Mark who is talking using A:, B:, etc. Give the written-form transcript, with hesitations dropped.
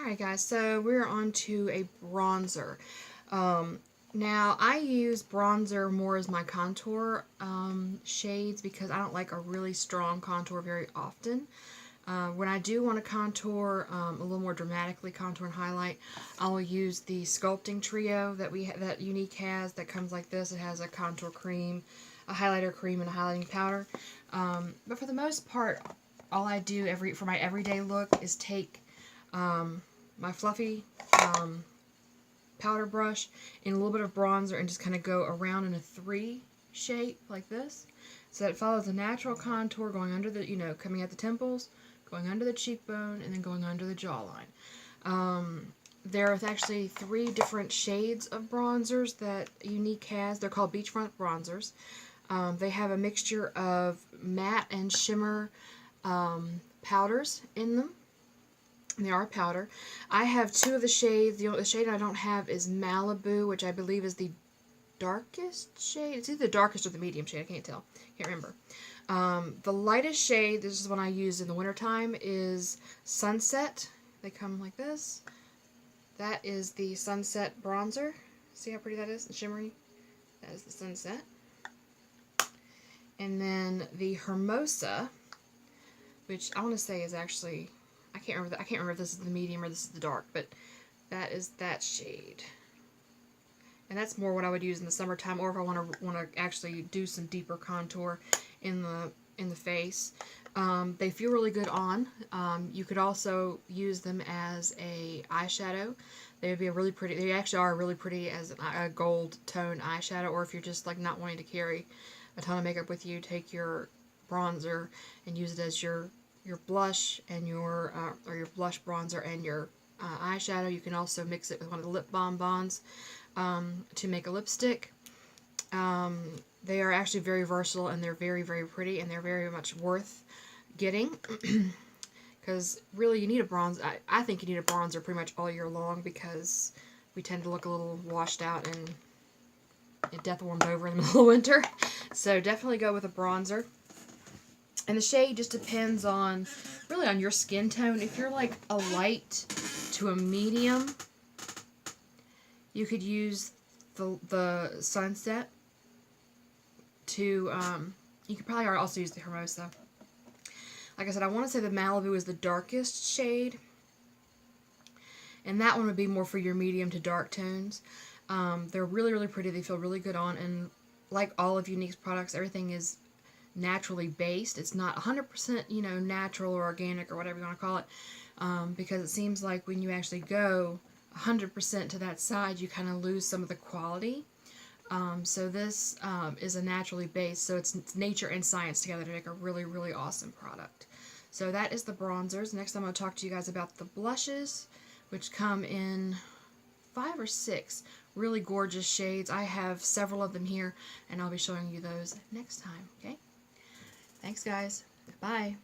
A: Alright guys, so we're on to a bronzer. Now I use bronzer more as my contour shades because I don't like a really strong contour very often. When I do want to contour a little more dramatically, contour and highlight, I'll use the sculpting trio that that Younique has that comes like this. It has a contour cream, a highlighter cream, and a highlighting powder. But for the most part, all I do for my everyday look is take my fluffy powder brush and a little bit of bronzer and just kind of go around in a 3 shape like this. So that it follows a natural contour going under the, coming at the temples, going under the cheekbone, and then going under the jawline. There's actually 3 different shades of bronzers that Younique has. They're called Beachfront bronzers. They have a mixture of matte and shimmer powders in them. They are powder. I have 2 of the shades. The shade I don't have is Malibu, which I believe is the darkest shade. It's either the darkest or the medium shade. I can't tell. Can't remember. The lightest shade, this is one I use in the wintertime, is Sunset. They come like this. That is the Sunset bronzer. See how pretty that is? And shimmery. That is the Sunset. And then the Hermosa, which I want to say is actually... I can't remember if this is the medium or this is the dark, but that is that shade. And that's more what I would use in the summertime, or if I want to actually do some deeper contour in the face. They feel really good on. You could also use them as a eyeshadow. They would be really pretty. They actually are really pretty as a gold tone eyeshadow. Or if you're just like not wanting to carry a ton of makeup with you, take your bronzer and use it as your blush and your blush bronzer and your eyeshadow. You can also mix it with one of the lip bonbons to make a lipstick. They are actually very versatile, and they're very, very pretty, and they're very much worth getting. Because really, you need a bronzer. I think you need a bronzer pretty much all year long because we tend to look a little washed out and it death warmed over in the middle of winter. So definitely go with a bronzer. And the shade just depends on, really on your skin tone. If you're like a light to a medium, you could use the Sunset to, you could probably also use the Hermosa. Like I said, I want to say the Malibu is the darkest shade. And that one would be more for your medium to dark tones. They're really, really pretty. They feel really good on. And like all of Younique's products, everything is naturally based. It's not 100% natural or organic or whatever you want to call it, because it seems like when you actually go 100% to that side, you kind of lose some of the quality. So this is a naturally based, so it's nature and science together to make a really, really awesome product. So that is the bronzers. Next I'm going to talk to you guys about the blushes, which come in 5 or 6 really gorgeous shades. I have several of them here, and I'll be showing you those next time. Okay? Thanks, guys. Bye.